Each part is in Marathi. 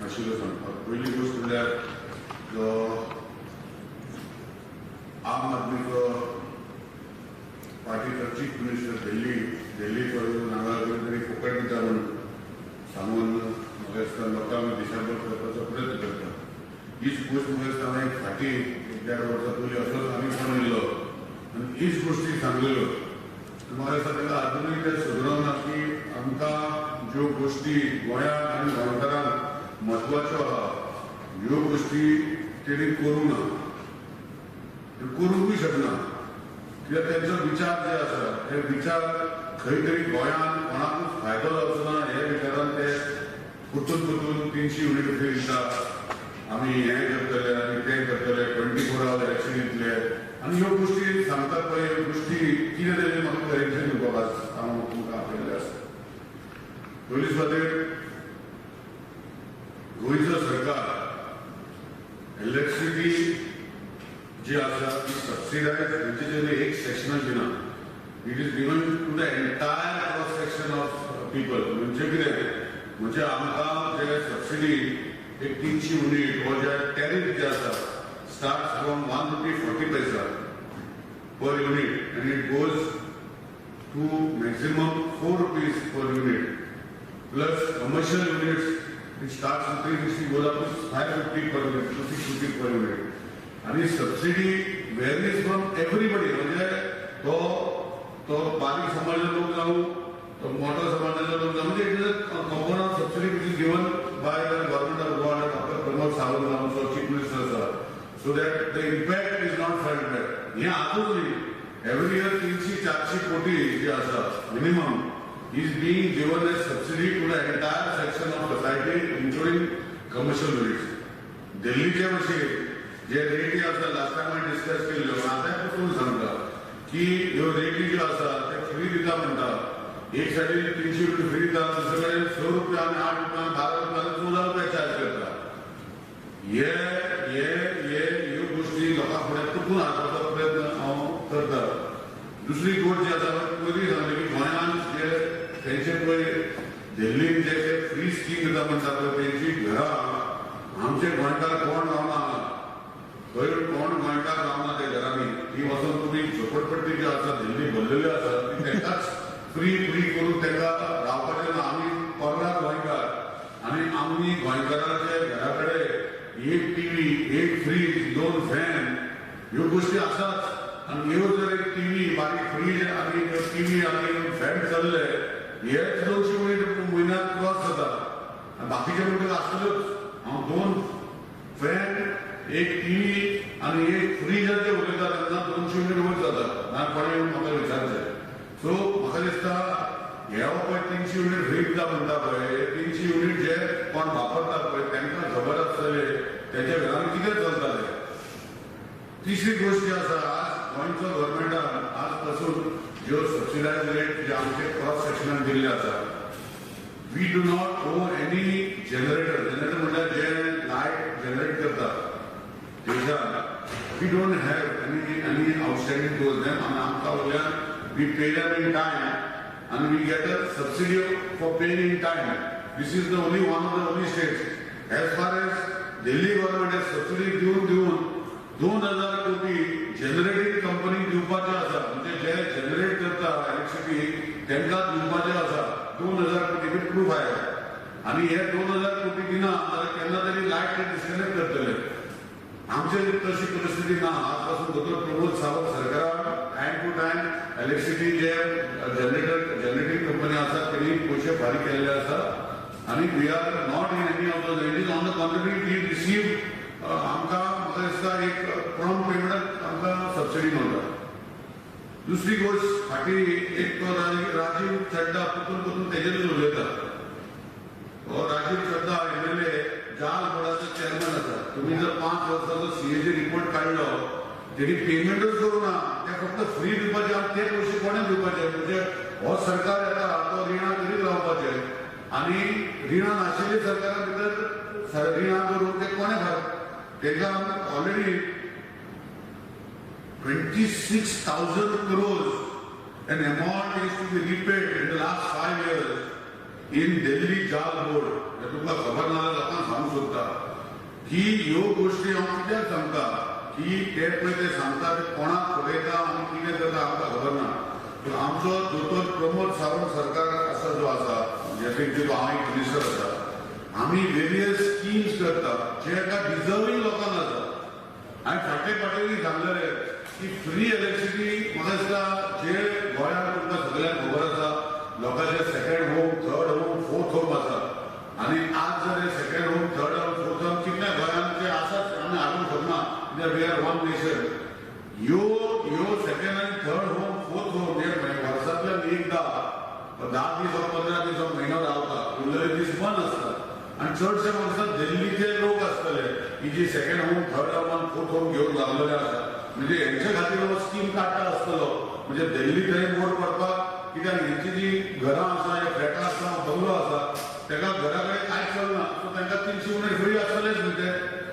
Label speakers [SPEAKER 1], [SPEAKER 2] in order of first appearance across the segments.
[SPEAKER 1] आशिल्लो सांगपाक. पयली गोष्ट म्हणल्यार जो आम आदमीचो पार्टीचो चीफ मिनिस्टर दिल्ली करून हांगा तरी फुकट दिता म्हणून सांगून म्हाका दिसता लोकांक दिशाभूल करपाचो प्रयत्न करता. हीच गोष्ट म्हाका दिसता हांवें फाटीं 1.5 वर्सां पयलीं असोच आमी फोन येयल्लो आनी हीच गोश्टी सांगलेल्यो. म्हाका दिसता ताका अजुनूय ते सुदरोना की आमकां ज्यो गोश्टी गोंयांत आनी गोंयकारांक म्हत्वाच्यो आहा ह्यो गोश्टी तेणी करूं ना, करूंकूय शकना. कित्याक तेंचो विचार जे आसा ते विचार खंय तरी गोंयांत कोणाकूच फायदो जावचो ना हे विचारान ते परतून 300 युनिट फ्री दिता. आमी हें करतले आनी तें करतले, 24 आवर इलेक्शन येतले आनी ह्यो गोश्टी सांगतात पळय ह्यो गोश्टी कितें तरी म्हाका क्लॅरिफिकेशन दिवपाक हांव तुमकां आपयल्लें आसा. पयलीच फावटीर गोंयचो सरकार इलेक्ट्रिसिटी जी आसा ती सबसिडायज तेंचे एक सेक्शनाक दिना. It is given to the entire cross section of people. म्हणजे कितें म्हणजे आमकां जे सबसिडी एक 300 युनिट हो जे टॅरिफ जे आसा स्टार्ट्स फ्रॉम 1 रुपी 40 पैसा per unit and it goes to maximum 4 rupees per unit plus commercial units it starts with 360 goes up to 550 per unit, 6 rupees per unit. आणि सबसिडी वेरीज फ्रॉम एव्हरीबडी. म्हणजे तो बारीक समाजाचे लोक जावं तो मोठा समाजाचे लोक जावं म्हणजे it is a component of subsidy which is given by the government of Goa. Doctor Pramod Sawant आमचो चीफ मिनिस्टर आसा. So that the impact is not felt back. हें आजूच न्ही. एव्हरी इयर 300-400 कोटी जे आसा minimum is being given as subsidy to the entire section of society including commercial units. दिल्लीचे भशेन जे रेटी आसा लास्ट टायम हांवें डिस्कस केल्ल्यो आतां पसून सांगता की ह्यो रेटी ज्यो आसा ते फ्री दिता म्हणटा. एक सायडीन 300 रुपया फ्री दिता, दुसरे कडेन 100 रुपया आनी 8 रुपया 12 रुपया 14 रुपया चार्ज करता. ह्यो गोश्टी लोकां फुडें तुकून हाडपाचो प्रयत्न हांव करता. दुसरी गोश्ट जी आसा पयलीं सांगलें की गोंयांत जे तेंचे पळय दिल्लीन जे फ्री स्कीम दिता म्हणटा पळय तेंची घरां आमचे गोंयकार कोण रावना हांगा. खंय कोण गोंयकार रावना त्या घरांनी. ती वचून तुमी झोपडपट्टी ज्यो आसा दिल्ली भरलेल्यो आसा ती तेंकाच फ्री करून तेंका रावपाचें ना. आमी परला गोंयकार आनी आमी गोंयकाराचे घरा कडेन एक टीव्ही, एक फ्रीज, 2 फॅन ह्यो गोश्टी आसात. आनी ह्यो जर एक टीव्ही बारीक फ्रीज आनी टीव्ही आनी फॅन चल्ले हेच 200 युनिट म्हयन्याक क्रॉस जाता. बाकीचे म्हणटकीर आसतल्योच. हांव 2 फॅन, एक टीव्ही आनी एक फ्रीजाचे उलयता तेन्ना 200 युनिट वयर जाता. ना कोणें येवन म्हाका विचारचें. सो म्हाका दिसता हे पळय 300 युनिट फ्री दिता म्हणटा पळय 300 युनिट जे कोण वापरता पळय तांकां खबर आसतले तेंच्या घरांत कितें चलतालें. तिसरी गोश्ट जी आसा आज गोंयचो गव्हर्मेंटान आज पासून ज्यो सबसिडायज रेट जे आमचे क्रॉस सेक्शनाक दिल्ले आसा we do not owe any generator म्हणल्यार जे लायट जनरेट करता देशांत we don't have any outstanding to them. आनी आमकां वयल्यान we pay them in time आनी we get a subsidy for paying in time. This is the only one of the only states as far as Delhi government subsidy दिवन 2000 कोटी जनरेटिंग कंपनीक दिवपाचे आसा. म्हणजे जे जनरेट करता इलेक्ट्रिसिटी तांकां दिवपाचे आसा 2000 कोटी विथ प्रूफ आहे. आनी हे 2000 कोटी दिना जाल्यार केन्ना तरी लायट ते डिस्कनेक्ट करतले. आमचे तशी परिस्थिती ना. आज पासून दोतोर प्रमोद सावंत सरकारान टायम टू टायम इलेक्ट्रिसिटी जे जनरेटिंग कंपनी आसा तेणी पयशे फारीक केल्ले आसा. आनी we are not in any of the ranges. On the contrary we receive आमकां म्हाका दिसता एक प्रॉम्प्ट पेमेंटाक आमकां सबसिडी मेळटा. दुसरी गोश्ट फाटीं एक तो राजीव चड्डा परतून तेजेरूच उलयता. हो राजीव चड्डा MLA जाल बोर्डाचो चेअरमॅन आसा. तुमी जर 5 वर्साचो CAG रिपोर्ट काडलो तेणी पेमेंटूच करूं ना. ते फक्त फ्री दिवपाचे आनी ते पयशे कोणें दिवपाचे. म्हणजे हो सरकार येता तो रिणां करीत रावपाचे आनी रिणां नाशिल्ली सरकारा भितर रिणां करून ते कोणें खावप. तेका already 26,000 crores an amount is to be repaid in the last 5 years in Delhi Jal Board. तुमकां खबर ना लोकांक सांगूं की ह्यो गोष्टी हांव कित्याक सांगता की ते पळय ते सांगता ते कोणाक पळयता आनी कितें करता आमकां खबर ना. पूण आमचो दोतोर प्रमोद सावंत सरकार आसा जो आसा जेचे हांव एक मिनिस्टर आसा, आमी वेरियस स्किम्स करता जे एका डिजर्विंग लोकांक आसा. हांवें फाटले फावटी सांगलेले की फ्री इलेक्ट्रिसिटी म्हाका दिसता जे गोंयांत तुमकां सगळ्यांक खबर आसा लोकांचे second home, third home, fourth home आसा. आनी आज जर second home, third home, fourth home कितल्या गोंयांत जे आसात आमी हाडूंक शकना कित्याक वी आर वन नेशन. ह्यो सेकंड आनी थर्ड होम, फोर्थ होम हे वर्सांतल्यान एकदा 10 दीस वा 15 दीस वा म्हयनो रावता, उरलेले दीस बंद आसता. आनी चडशे वर्सां दिल्लीचे लोक आसतले ही जी सेकंड होम, थर्ड होम आनी फोर्थ होम घेवन लागलेले आसा. म्हणजे हेंचे खातीर हो स्कीम काडटा आसतलो. म्हणजे दिल्ली थंय वोट करपाक कित्याक हेंची जी घरां आसा, फ्लॅटां आसा, बंगलो आसा, ताका घरा कडेन कांयच चलना. सो तांकां 300 युनिट फ्री आसतलेच न्ही ते.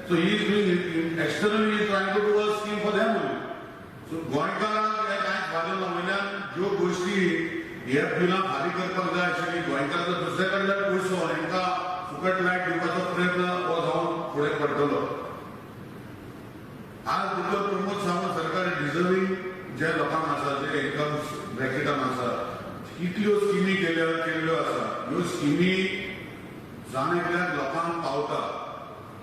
[SPEAKER 1] So he is doing externally is trying to do a scheme for them only. So गोंयकारांक हे कांयच फाल्यां ना. वयल्यान ज्यो गोश्टी हे बिलां फारीक करपाक जाय आशिल्ली गोंयकारांचो दुसरे कडल्यान पयसो हांकां फुकट लायट दिवपाचो प्रयत्न हो जावन फुडें पडटलो. आज दोतोर प्रमोद सावंत सरकार डिजर्विंग जे लोकांक आसा, जे इन्कम ब्रॅकेटान आसा, कितल्यो स्किमी केल्ल्यो आसा. ह्यो स्किमी जाणेतल्यान लोकांक पावता.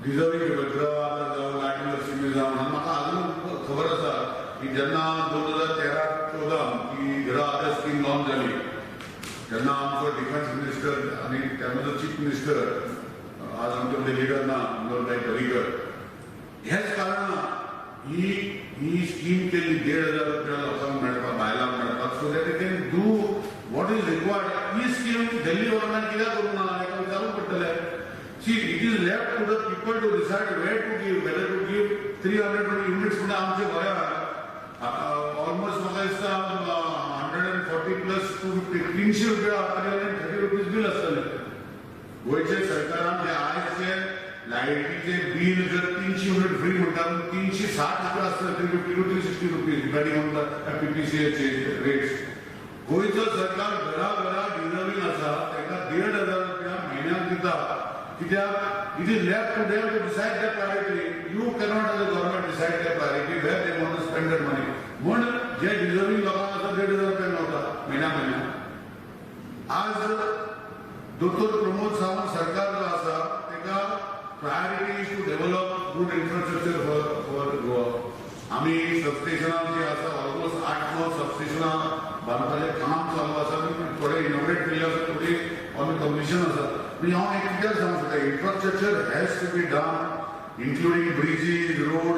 [SPEAKER 1] डिजर्विंग गृह आदार जावं, लायट बिल स्किमी जावं. आनी म्हाका अजून खबर आसा की जेन्ना 2013-14 ही गृह आदार स्कीम लॉन्च जाली तेन्ना आमचो डिफेन्स मिनिस्टर आनी तेन्नाचो चीफ मिनिस्टर आज आमचे कडेन लिडर ना पर्रीकर हेच कारण ही स्कीम केली 1,500 रुपया लोकांक मेळपाक, बायलांक मेळपाक. So that they can do what is required. ही स्कीम दिल्ली गव्हर्नमेंट कित्याक करूंक ना हेका विचारूंक पडटलें. See it is left to the people to decide where to give, whether to give 320 units. म्हणजे आमच्या गोंयांत ऑलमोस्ट म्हाका दिसता 140 प्लस 250 300 रुपया 330 रुपीज बील आसतलें. गोंयचे सरकारान जे आयजचे लायटीचे बील जर 300 युनिट फ्री म्हणटात 360 रुपया आसतले, 350 to 360 rupees depending on the पीपीसीएचे रेट्स. गोंयचो सरकार घरा डिजर्विंग आसा ताका 1,500 रुपया म्हयन्याक दिता. कित्याक it is left to them to decide their priority. You cannot as a government decide their priority where they want to spend their money. म्हूण जे डिजर्विंग लोकांक आसा 1,500 रुपया मेळटा म्हयन्या. आज दोतोर प्रमोद सावंत सरकार जो आसा ताका priority is to develop good infrastructure for Goa. आमी सबस्टेशनां जी आसा ऑलमोस्ट 8-9 सबस्टेशनां बांदपाचें काम चालू आसा. थोडे इनॉग्रेट केल्ले आसा, थोडी ऑन कंप्लिशन आसा. म्हणजे हांव एक कित्याक सांगूंक सोदता infrastructure has to be done including bridges, road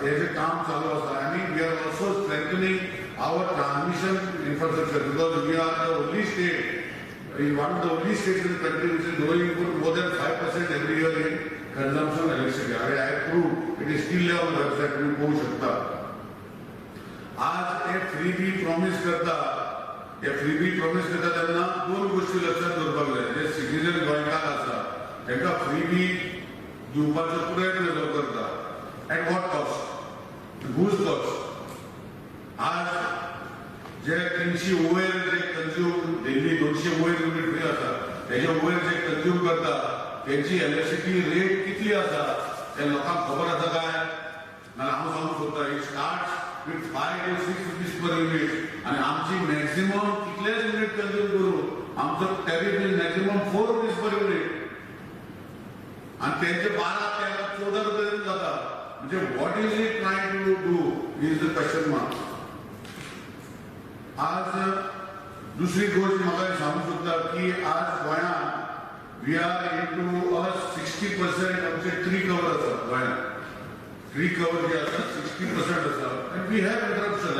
[SPEAKER 1] हे जे काम चालू आसा. आनी we are also strengthening our transmission infrastructure because we are the only state in one of the only states in the country which is growing more than 5% every year in consumption of electricity. I proved it is still on the website. तुम्ही पाहू शकता. आज हे फ्रीबी प्रॉमिस करता, हे फ्रीबी प्रॉमिस करता त्यांना 2 गोष्टी लक्षात दवरपाक जाय. जे सिटीजन गोंयकार आसा तांकां फ्रीबी दिवपाचो प्रयत्न जो करता at what cost, whose cost. आज जे 300 वयर जे कंज्यूम दिल्ली 200 वयर युनिट फ्री आसा तेजे वयर जे कंज्यूम करता त्यांची इलेक्ट्रिसिटी रेट कितली आसा ते लोकांक खबर आसा काय? नाल्यार हांव सांगूंक सोदता it starts with 5 to 6 rupees per unit. आनी आमची मॅक्सिमम कितलेच युनिट कंज्यूम करूं आमचो tariff is maximum 4 rupees per unit. आनी तेंचे 12-14 रुपये जाता. म्हणजे what is it trying to do is the question mark. आज दुसरी गोष्ट म्हाका सांगूंक सोदता की आज गोंयांत वी आर इनटू 60% आमचे ट्री कवर आसा. गोंयांत ट्री कवर जे आसा 60% आसा. आनी we have interruption.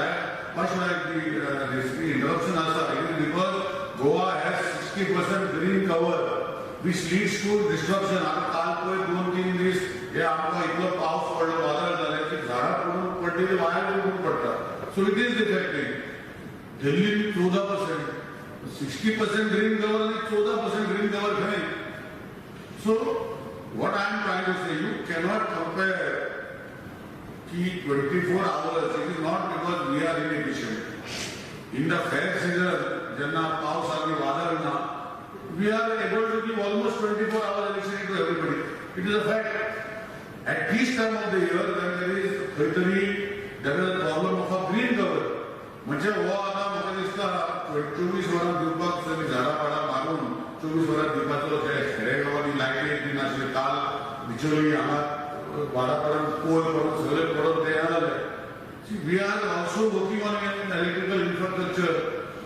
[SPEAKER 1] Why should I be interruption आसा because Goa has 60% green cover which leads to destruction. आतां काल पळय 2-3 दीस हे आमकां इतलो पावस पडलो, वादळ जालें की झाडां पडून पडलेली वायर पडून पडटा. So it is affecting. Delhi 14%, 60% green cover आणि 14% ग्रीन कवर खंय. So what I am trying to say, you cannot compare ki 24 hours. It is not because we are inefficient. In the fair season, jenna paus aagi vadal na, we are able to give almost 24 hours electricity to everybody. It is a fact. At this time of the year, when there is a problem of a green cover. म्हणजे हो आता म्हाका दिसता 24 वरां दिवपाक सगळी झाडां पाडां मारून 24 वरां दिवपाचो जे खेडेगांवांनी लायटी बी नासले काल बिचोली हांगा वाडापडान पोल पडून सगळे पडून ते जाले. We are also working on electrical infrastructure.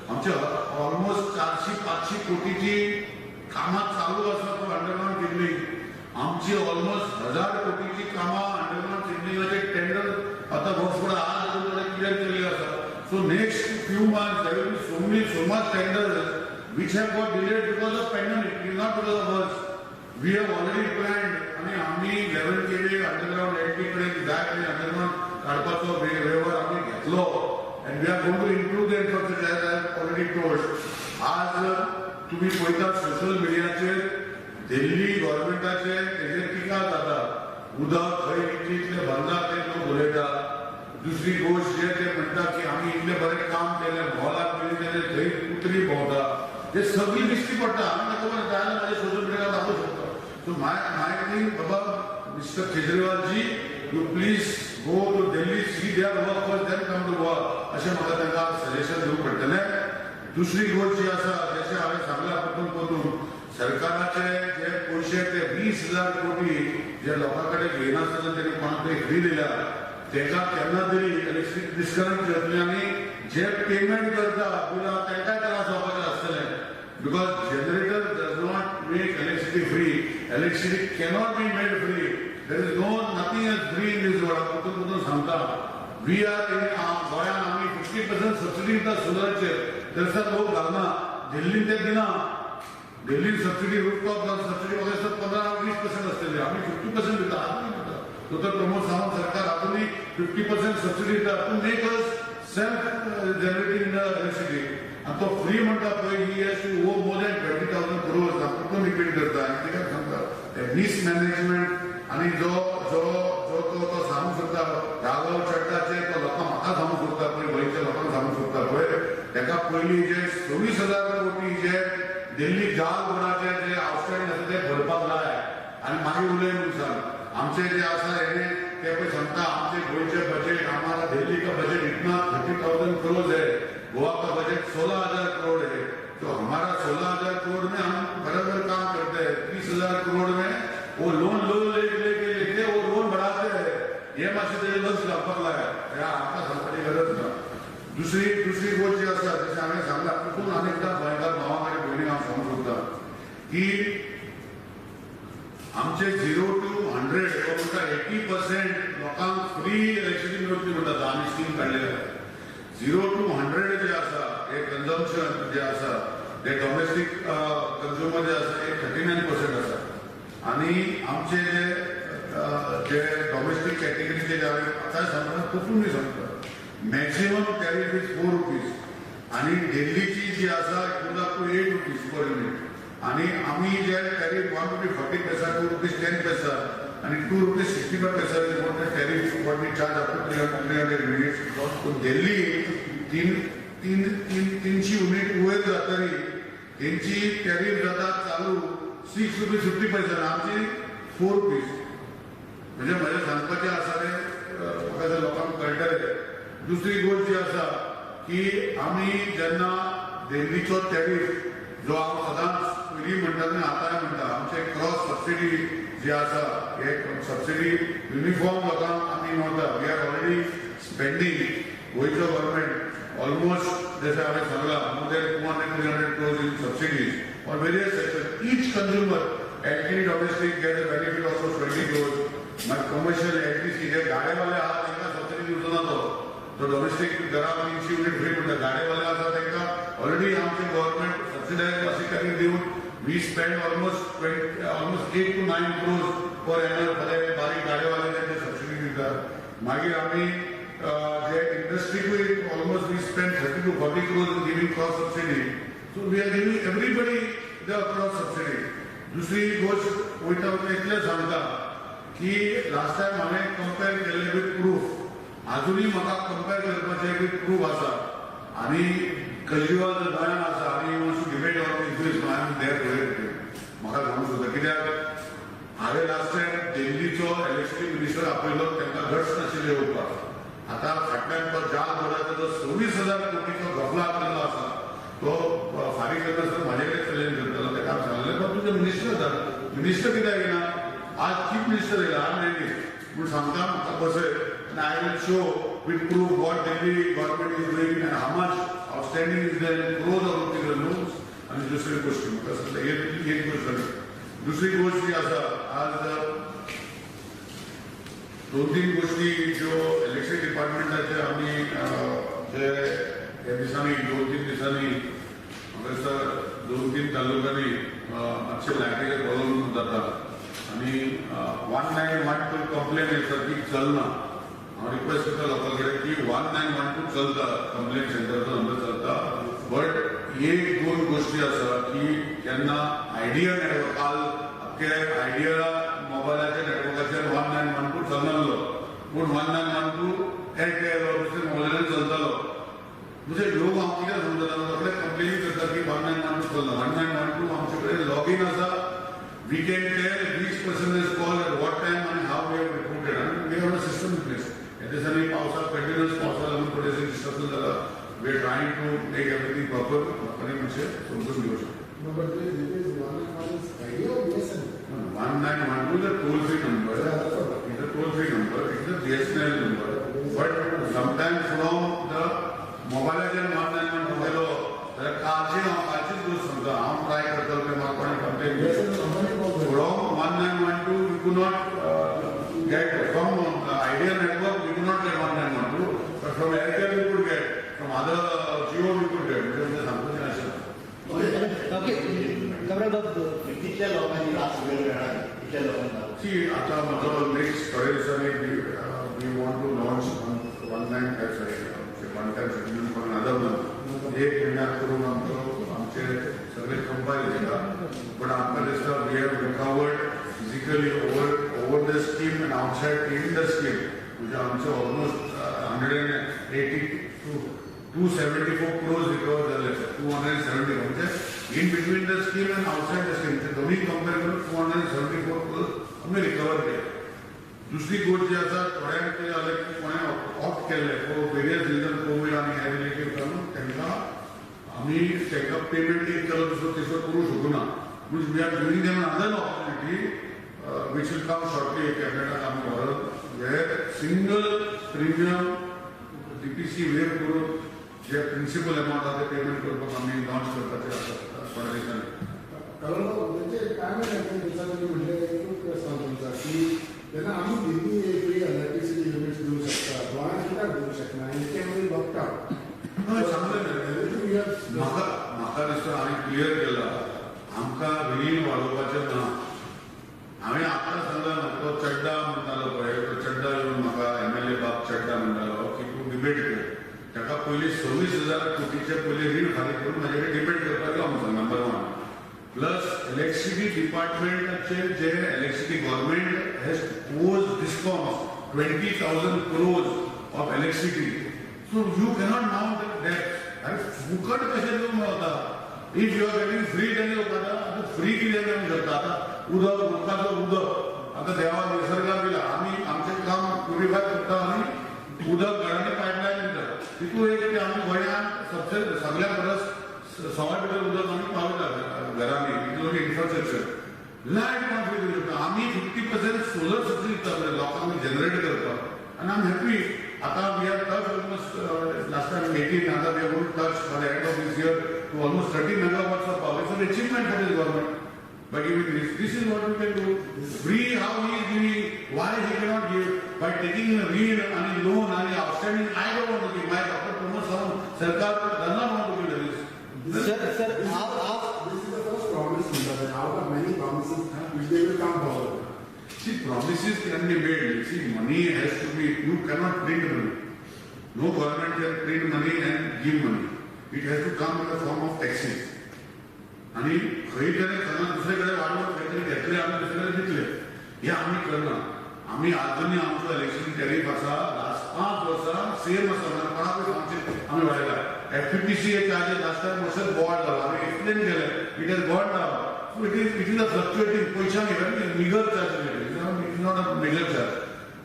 [SPEAKER 1] आमचे ऑलमोस्ट 400-500 कोटीची कामां चालू आसा तो अंडरग्राउंड केल्ली. आमची ऑलमोस्ट 1000 कोटीची कामां अंडरग्राउंड केल्लीचे टेंडर आता वर्सभर आज क्लियर केल्ली आसा. So next few months there will be so much tenders which have got delayed because of pandemic, not because of us. We have already planned. आणि आम्ही 11 केले अंडरग्राउंड एलटीकडे जायकडे अंडरग्राउंड काढपाचो व्यवहार आम्ही घेतलो. and we are going to improve the infrastructure as I have already told. आज तुम्ही पळयतात सोशल मिडियाचेर दिल्ली गव्हर्नमेंटाचे तेजेर टिका जाता. उदक खंय इतले बंदा ते लोक उलयता. दुसरी गोष्ट जे ते म्हणतात की आम्ही इतले बरे काम केले भोवलाक मिळून केले थंय कुत्री भोंवता ते सगळी दिश्टी पडटा. आमी ताका जाय माझ्या सोशल मिडियार दाखोवं शकता. सो माय थिंग बाबा mister Kejriwal ji you please go to Delhi see there work first then come to Goa अशें म्हाका तांकां सजेशन दिवंक पडटलें. दुसरी गोष्ट जी आसा जशें हांवें सांगलां परतून सरकाराचे जे पयशे ते 20,000 कोटी जे लोकां कडेन घेयनासतना तेणी कोणाक तरी फ्री दिल्या तेका केन्ना तरी इलेक्ट्रिसिटी डिस्कनेक्ट जातली आनी जे पेमेंट करता बिलां तेंकाय त्रास जावपाचे आसतले. Because generator does not make electricity free. Electricity cannot be made free. There is no nothing is free in this world. परतून सांगता वी आर इन गोंयान आमी 50% सबसिडी दिता सोलराचेर. तरी लोक घालना. दिल्लीन ते दिना. दिल्लीन सबसिडी रूफटॉप सबसिडी वगैरे 15-20% असतली. आमी 50% दिता. तो तर प्रमोद सावंत सरकार अजूनही 50% सबसिडी दिता. पूण make us self generating electricity. आणि तो फ्री म्हणटा पळय ही हॅज टू ओव मोर दॅन 20,000 crores कुठून रिपीट करता. आनी ते काय सांगता मिसमॅनेजमेंट आणि जो जो जो तो सांगू शकता राघव चड्डाचे तो लोकांक म्हाका सांगू शकता पळय गोंयच्या लोकांक सांगू शकता पळय तेका पयलीं जे 26,000 कोटी जे दिल्ली जाल बोर्डाचे जे आउटस्टँडिंग आसा ते भरपाक लाय आनी मागीर उलय म्हणून सांग. आमचे जे आसा हे ते पळय सांगता आमचे गोंयचे बजेट हमारा दिल्ली का बजेट इतना 30,000 crores है. गोवा का बजेट 16,000 करोड़ है. तो हमारा 16,000 करोड़ में हम बराबर काम करते हैं. 30,000 करोड़ में वो लोन लेके वो लोन बढ़ाते हैं. ये मातशें तेजे लक्ष घालपाक लाय. आमकां सांगपाची गरज ना. दुसरी गोष्ट जी आसा जशें हांवें सांगलां तितून आनी एकदां गोंयकार भावांक आनी भयणीक हांव सांगूंक सोदतां की आमचे 0 to 100 80% लोकांक फ्री इलेक्ट्रिसिटी मेळटली म्हणटा. आमी स्कीम काडलेली आसा. 0 to 100 जे आसा हे कन्झम्पशन जे आसा ते डोमेस्टीक कन्झ्युमर जे आसा हे 39% आसा. आनी आमचे जे डोमेस्टीक कॅटेगरीचे जे हांवें आतां सांगता तातूंत मी सांगता मॅक्सिमम टॅरीफ इज 4 rupees. आनी दिल्लीची जी आसा it up to 8 rupees per unit. आणि आम्ही जे tariff 1 rupee 40 paisa 2 rupees 10 paisa आणि 2 rupees 65 paisa is what the tariff what we charge up to 300 units. तो दिल्ली 300 युनिट वयर जातरी त्यांची टॅरिफ जाता चालू 6 rupees 50 paisa आमची 4 rupees. म्हणजे माझ्या सांगपाचें आसा रे म्हाका लोकांक कळटलें. दुसरी गोष्ट जी आसा की आमी जेन्ना दिल्लीचो टॅरिफ जो हांव सदांच पयलीं म्हणटा आनी आतांय म्हणटा आमचे क्रॉस सबसिडी जी आसा हे सबसिडी युनिफॉर्म लोकांक आमी मेळटा. वी आर ऑलरेडी स्पेंडींग गोंयचो गव्हर्नमेंट ऑलमोस्ट जशें हांवें सांगलां more than 200-300 crores in subsidies for various sector. Each consumer LT domestic get a benefit of 20 crores. मागीर कमर्शियल एलटीसी जे गाडेवाले आहा तांकां सबसिडी दिवचो ना तो डोमेस्टीक घरा 300 युनिट फ्री म्हणटा. गाडेवाले आसा तांकां ऑलरेडी आमचे गव्हर्नमेंट सबसिडायज अशी करून दिवन we spend almost 8 to 9 crores पर एनर फॉर बारीक गाडेवाले तांचे सबसिडी दिता. मागीर आमी जे इंडस्ट्रीकूय almost we spend 30 to 40 crores in giving cross subsidy. So we are giving everybody the cross subsidy. दुसरी गोष्ट वयता वयता इतलें सांगता की लास्ट टायम हांवें कंपेर केल्लें विथ प्रूफ. अजूनही म्हाका कंपेर करपाचें विथ प्रूफ आसा. आनी केजरीवाल जर गोंयांत आसा आनी मातशी debate on issues I am there म्हाका सांगूंक सोदता. कित्याक हांवें लास्ट टायम दिल्लीचो इलेक्ट्रिसिटी मिनिस्टर आपयलो तांकां गट्स नाशिल्ले येवपाक. आतां फाटल्यान तो जाल बोर्डाचो जो 26,000 कोटीचो घपला केल्लो आसा तो फारीक करनासतना म्हाजे कडेन चॅलेंज करतलो. ताका हांवें सांगलें बाबा तुजे मिनिस्टर जाता मिनिस्टर कित्याक येना आज चीफ मिनिस्टर येयला मेळ्ळी पूण सांगता म्हाका बसय आनी I will show with proof what Delhi government is doing and how much outstanding is there in crores of rupees loans. आनी दुसरी गोष्ट म्हाका सांगता एक गोष्ट दुसरी गोष्ट जी आसा आज 2-3 गोष्टी ज्यो इलेक्ट्रिसिटी डिपार्टमेंटाचे आमी जे ह्या दिसांनी 2-3 दिसांनी म्हाका दिसता 2-3 तालुक्यांनी मातशे लायटीचे प्रॉब्लेम जाता आनी 1912 कंप्लेन येता ती चलना. हांव रिक्वेस्ट करता लोकां कडेन की 1912 चलता कंप्लेन सेंटरचो नंबर चलता बट एक 2 गोष्टी आसा की केन्ना आयडिया नेटवर्क काल आख्खे आयडिया मोबायलाच्या नेटवर्काचेर 1912 चलनासलो पूण 1912 एअरटेल दुसरे मोबायलाचेर चलतालो. म्हणजे लोक हांव कितें समजता सगळे कंप्लेनी करता की 1912 चलना. 1912 आमचे कडेन लॉगीन आसा. We can tell which person has called at what time and how we have reported and we have a system in place. At this time, continuous pausa लागून थोडेसे डिस्टर्बन्स जाला. We are trying to make everything proper. आणि म्हणजे समजून घेऊ शकतो. 1912 is a toll-free number. It's a toll-free number. It's a BSNL number. But sometimes from the mobile agent 1912 तर कालची गोष्ट समजा हांव ट्राय करता की म्हाका कोणें complain from 1912 we could not get from Idea network we could not get 1912 but from Airtel we could get from other Jio we could get म्हणजे सांगपाचें नाशिल्लें.
[SPEAKER 2] कितल्या लोकांनी लास्ट वेळ मेळ्ळा कितल्या लोकांना
[SPEAKER 1] सी आतां म्हजो नेक्स्ट थोड्या दिसांनी we want to launch one time settlement for other month. एक महिन्यात करून आमचे सगळे कंपाईल जाता बट आमकां दिसता we have recovered physically over the scheme and outside in the scheme म्हणजे आमचे ऑलमोस्ट 274 crores रिकवर झाले 270 म्हणजे in between the scheme and outside the scheme दोन्ही कंपेअर करून 274 crores आम्ही रिकवर केले. दुसरी गोष्ट जी आसा थोड्यांक कितें जालें की कोणें ऑप्ट केल्लें फॉर वेरियस रिजन कोवीड आनी हेर रिलेटेड जावन तांकां आमी तांकां पेमेंट एक केलो दुसरो तिसरो करूंक शकूना म्हणजे we are giving them another opportunity which will come shortly कॅबिनेटाक आमी व्हरत वेर सिंगल प्रिमियम डीपीसी वेव करून जे प्रिन्सिपल अमाउंट आसा ते पेमेंट करपाक आमी लॉन्च करपाचे आसा थोड्या दिसांनी.
[SPEAKER 3] म्हणजे काय म्हणजे की त्यांना आम्ही दिल्ली फ्री इलेक्ट्रिसिटी युनिट्स देऊ शकता गोंयांत कित्याक देऊ शकना इतके बघता
[SPEAKER 1] म्हाका दिसता हांवें क्लियर केला आमकां रीण वाडोवपाचें ना. हांवें आतां सांगला तो चड्डा म्हणटालो पळय तो चड्डा येवन म्हाका MLA बाब चड्डा म्हणटालो की तूं डिबेट कर ताका पयलीं 26,000 कोटीचे पयलीं रीण फारीक करून म्हाजे कडेन डिबेट करपाक यो म्हणटा नंबर 1 प्लस इलेक्ट्रिसिटी डिपार्टमेंटाचे जे electricity government has pose discoms 20,000 crores of electricity so you cannot now that अरे फुकट कशें दिवंक मेळटा if you are getting free तेन्ना येवपाक आतां फ्री कितें मेळूंक शकता आतां उदक उदकाचो उदक आतां देवा निसर्गाक दिला आमी आमचें काम प्युरिफाय करता आनी उदक घरांनी पायपलायन दिता तितून एक ते आमी गोंयांत सगळ्या परस 100 लिटर उदक आमी पावयता घरांनी तितून इन्फ्रास्ट्रक्चर लायट कोण फ्री करूं शकता आमी 50% सोलर सबसिडी दिता लोकांक जनरेट करपाक आनी आय एम हॅपी. आतां we are touch almost last time 18 आतां we are going touch by the end of this year to almost 30 megawatts of power. It's an achievement for this government by giving this. This is what we can do. Free how he is giving, why he cannot give by taking a real and loan and outstanding. I don't want to give. My Dr. Pramod Sawant Sarkar does not want to give this.
[SPEAKER 3] Sir, this is the first promise out of many promises which they will come forward.
[SPEAKER 1] See, promises can be made. See, money has to be, you cannot print money. No government can print money and give money. It has to come in the form of taxes. आणि खंय तरी दुसरे कडेन वाडोवन खंय तरी घेतले आमी दुसरे कडेन दितले हे आमी करना. आमी आजुनी आमचो इलेक्शन टॅरीफ आसा लास्ट 5 वर्सां सेम आसा कोणाकूय आमचे आमी वाडयला. FPPC चार्जेस लास्ट टायम मातशें बोवाळ जालो आमी एक्सप्लेन केलें it has gone down so it is a fluctuating पयशांक बिगर charge is not a major charge.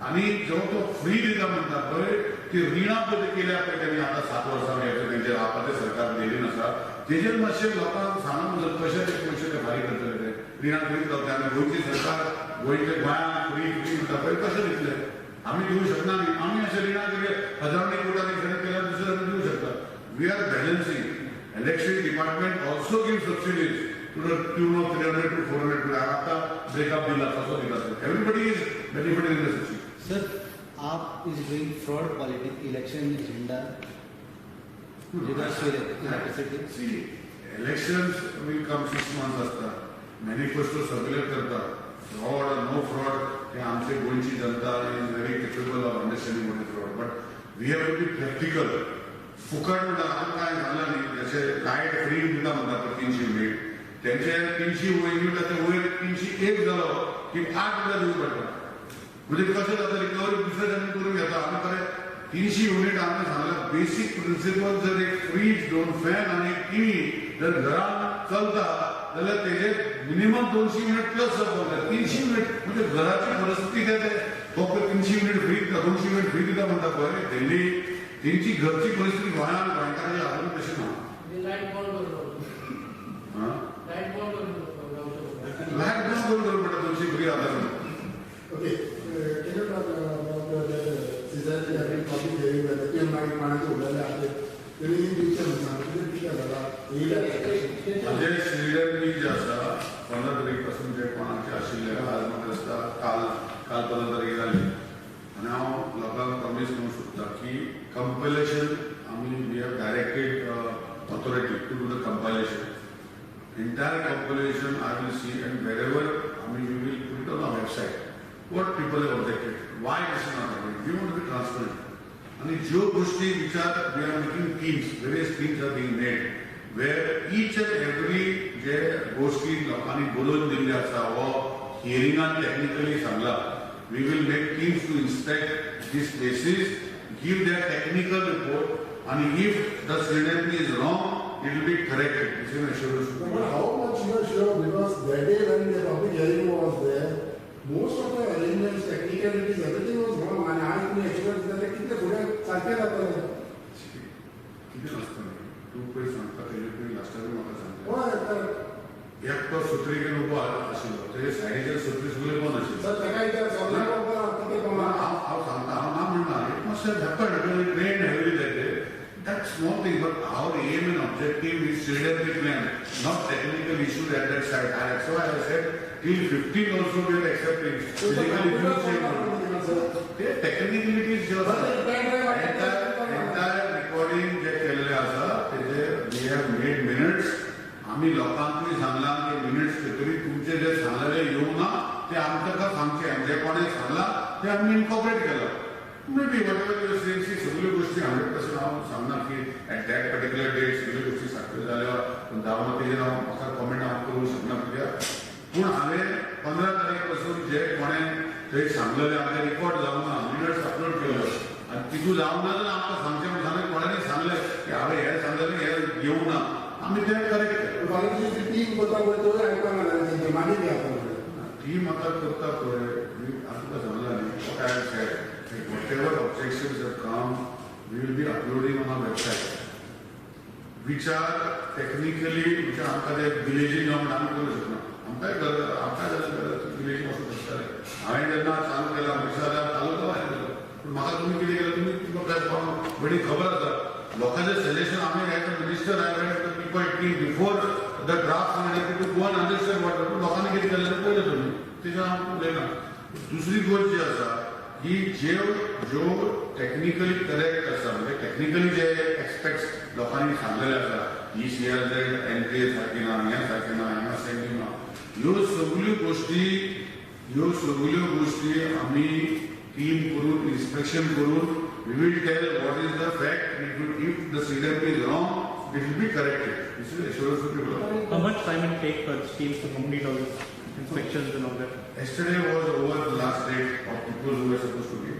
[SPEAKER 1] आणि जेव्हा तो फ्री दिता म्हणतात पळय ती रिणां पळय केल्या पळय त्यांनी आता 7 वर्सां येता त्यांचे आपले सरकार दिली नसा तेजेर मातशें लोकांक सांगून जर कशें ते पयशे ते फारीक करतले ते रिणां फ्री करता आनी गोंयची सरकार गोंयचे गोंयांत फ्री म्हणटा पळय कशें दितले आमी दिवं शकना न्ही आमी अशें रिणां कितें हजारांनी कोटांनी खरें केल्यार दुसरे आमी दिवं शकता. We are balancing election department also give subsidies to the tune of 300 to 400 crore. आता breakup दिला तसं दिला everybody is benefiting in the system.
[SPEAKER 4] Sir, आप is doing fraud politics election agenda regards to electricity.
[SPEAKER 1] See, elections will come 6 months after. Manifesto circulate करतात. Fraud or no fraud, हे आमचे गोंयची जनता is very capable of understanding what is fraud. But we have to be practical. फुकट म्हणटा आपण काय झालं नाही जसे लाईट फ्री दिता म्हणटा 300 युनिट त्यांचे 300 युनिटाचे वयर 301 झालो की 8 रुपया दिवं पडटा. म्हणजे कशें जाता रिकवरी दुसरे जण करून घेता आमी खरें 300 युनिट आमी सांगला बेसिक प्रिंसिपल जर एक फ्रीज 2 फॅन आणि एक टीव्ही जर घरात चलता जाल्यार तेजे मिनिमम 200 युनिट प्लस जाता 300 युनिट म्हणजे घराची परिस्थिती काय ते फक्त 300 युनिट फ्री 200 युनिट फ्री दिता म्हणटा पळय दिल्ली त्यांची घरची परिस्थिती गोंयांत गोंयकारांची अजून तशी ना. लायट बंद करून पडटा 200 free Aadhaar.
[SPEAKER 3] Okay, can you talk about the season that we probably hearing that the मागीर पाण्याचे उडले आले तरी पिक्चर सांगता कितें जाला येयला
[SPEAKER 1] म्हणजे श्रीडन बी जे आसा 15 तारीखपासून जे कोणाचे आशिल्ले आज म्हाका दिसता काल 15 तारीख जाली आनी हांव लोकांक प्रॉमिस करूंक सोदता की कंपायलेशन आमी we have directed authority to do the compilation. Entire compilation I will see and wherever I mean we will put it on our website. What people have objected, why this is not happening. We want to be transparent. And जो गोष्टी विचार we are making teams, various teams are being made where each and every जे गोष्टी लोकांनी बोलून दिल्ली आसा व हियरिंगान टेक्निकली सांगला we will make teams to inspect these places, give their technical report and if the CNMP is wrong it will be corrected. This is an assurance.
[SPEAKER 3] But how much you are sure because that day when the public hearing was there most of the arrangements technicalities everything was wrong and आज तुम्ही एक्सपर्ट झाले किती पुढे सारखे जातात
[SPEAKER 1] किती असतं तू पळय सांगता तेजे पळय लास्ट टाइम म्हाका सांगता
[SPEAKER 3] होय तर
[SPEAKER 1] एकटो सुत्रीकेन उबो आशिल्लो तेजे सायडीचेर सगळे सगळे कोण आशिल्ले
[SPEAKER 3] सर सकाळी सगळ्या लोकांना किती कमाल
[SPEAKER 1] हांव सांगता हांव ना म्हणना it must have happened train heavy that day. That's small thing, but our aim and objective is CNMP plan, not technical issues at that side. And that's why I said till 15 also we are accepting. The technicalities just entire recording जे केलेले आसा तेजे we have made minutes. आम्ही लोकांकूय सांगला की मिनिट्स तरी तुमचे जे सांगलेले येऊ ना ते आमकां सांगचे जे कोणे सांगला ते आम्ही इनकॉर्पोरेट केला. Maybe whatever you say, सगळ्यो गोष्टी 100% हांव सांगना की at that particular date सगळ्यो गोष्टी सारक्यो जाल्यो पूण जावं तेजेर हांव म्हाका कमेंट हांव करूंक शकना कित्याक पूण हांवें 15 तारीख पासून जे कोणें थंय सांगलेलें आमचे रिकॉर्ड जावंक ना मिनिट्स अपलोड केल्यो आनी तितून जावंक ना जाल्यार आमकां सांगचें म्हण सांगलें कोणांनी सांगलें की हांवें हें सांगलेलें हें येवंक ना आमी तें करेक्ट केलें.
[SPEAKER 3] कॉलेजीची टीम करता पळय आयकूंक ना मागीर घेता
[SPEAKER 1] टीम आतां करता पळय आमकां सांगलां न्ही what I have sed whatever objections have come, we will be uploading on our website, which are technically, which are आमकां ते विलेजीन जावन आमी करूं शकना. आमकां विलेजीन वचूंक शकताले. हांवें जेन्ना चालू केला मिक्सर चालू तो हांवें केलो पूण म्हाका तुमी कितें केलें तुमी तुमकां बरी खबर आसा लोकांचें सजेशन आमी as a minister I went to people team before the draft to go and understand what लोकांनी कितें केलें तें पळयलें तुमी तेजें हांव उलयना. दुसरी गोष्ट जी आसा की जो टेक्निकली करेक्ट आसा म्हणजे टेक्निकली जे एक्सपेक्ट्स लोकांनी सांगलेले आसा ECRZ एंट्री सारकी ना हें सारकें ना हांगा सेंडिंग ना ह्यो सगळ्यो गोष्टी आमी टीम करून इन्स्पेक्शन करून we will tell what is the fact and if the CNMP is wrong it will be corrected. This is assurance to people.
[SPEAKER 5] How much time it take for teams to complete all this inspections and all that?
[SPEAKER 1] Yesterday was over the last date of people who were supposed to be.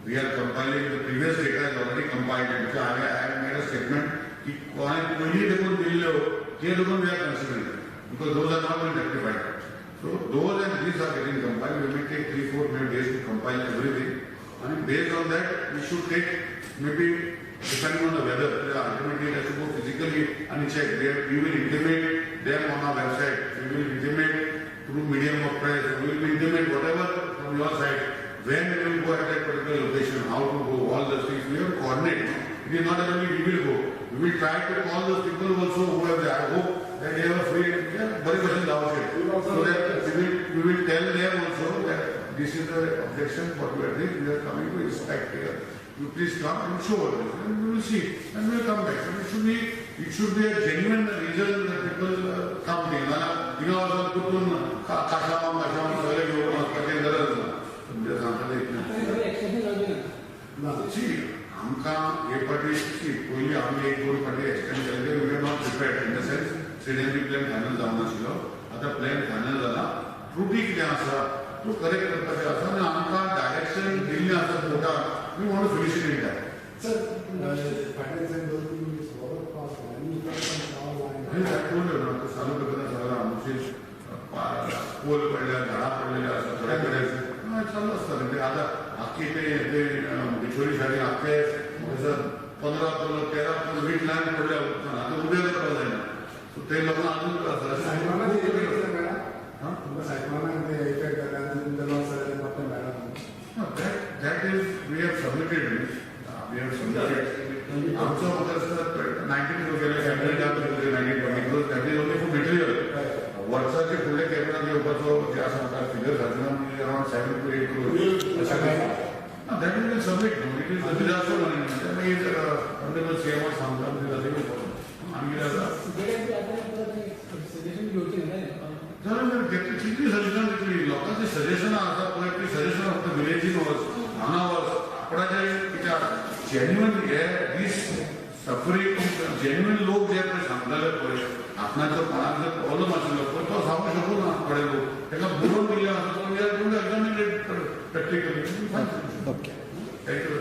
[SPEAKER 1] We are compiling the previous data is already compiled because I have made a statement कि कोणी देखून दिल्लो ते देखून we are considering because those are not been rectified. So those and these are getting compiled. We may take 3-4 days to compile everything. And based on that, we should take maybe depending on the weather, ultimately it has to go physically unchecked. We will intimate them on our website. We will intimate through medium of press. We will intimate whatever from your side. When we will go at that particular location, how to go, all those things. We will coordinate. It is not only we will go. We will try to call those people also who have there. I hope that they have a free, very question about it. So that we will tell them also that this is the objection, what we are doing. We are coming to inspect here. You please come and show us, and we will see, and we will come back. And it should be a genuine reason that people come here. You know, also put on kasham, select your market, there is see, Amka, a party, see, only Ami, a good party extend, we are not prepared in the sense, scenery plan panels down the silo, other plan panels, fruity answer, to correct the answer, Amka, direction, daily answer, we want to finish it in time.
[SPEAKER 3] Sir, patterns and those things, what cost, money,
[SPEAKER 1] I told you, not to Salu Pagana, Mushis, Pool Padilla, Gana Padilla, Soraka, चालू असतं म्हणजे आता अख्खी ते बिछोरीसाठी अख्खे 15-13 वीट लँड पडल्या आता उद्या पडलं आहे ना ते लोक अजून that is we have submitted आमचं मत असतं 19 गेले camera 1920 that is only for material वर्षाचे पुढे कॅमेरा जे उपयोग जे असं म्हणतात फिगर झाले around 7 to 8 crores असं काही that will submit it is the disaster management त्यामुळे जर honorable CM सांगतात ते असे आम्ही किती सजेशन घेतली लोकांचे सजेशन असतात पण सजेशन फक्त विलेजिंग अनावर आपणाच्या जेन्युइन हे दिस सफरिंग जेन्युइन लोक जे आपण सांगताले पळय आपणाचं कोणाचं प्रॉब्लेम असेल पण तो सांगू शकतो ना पडेल लोक त्यांना बोलून दिले असं पण या तुम्ही एक्झामिनेट प्रॅक्टिकली
[SPEAKER 4] ओके
[SPEAKER 1] थँक्यू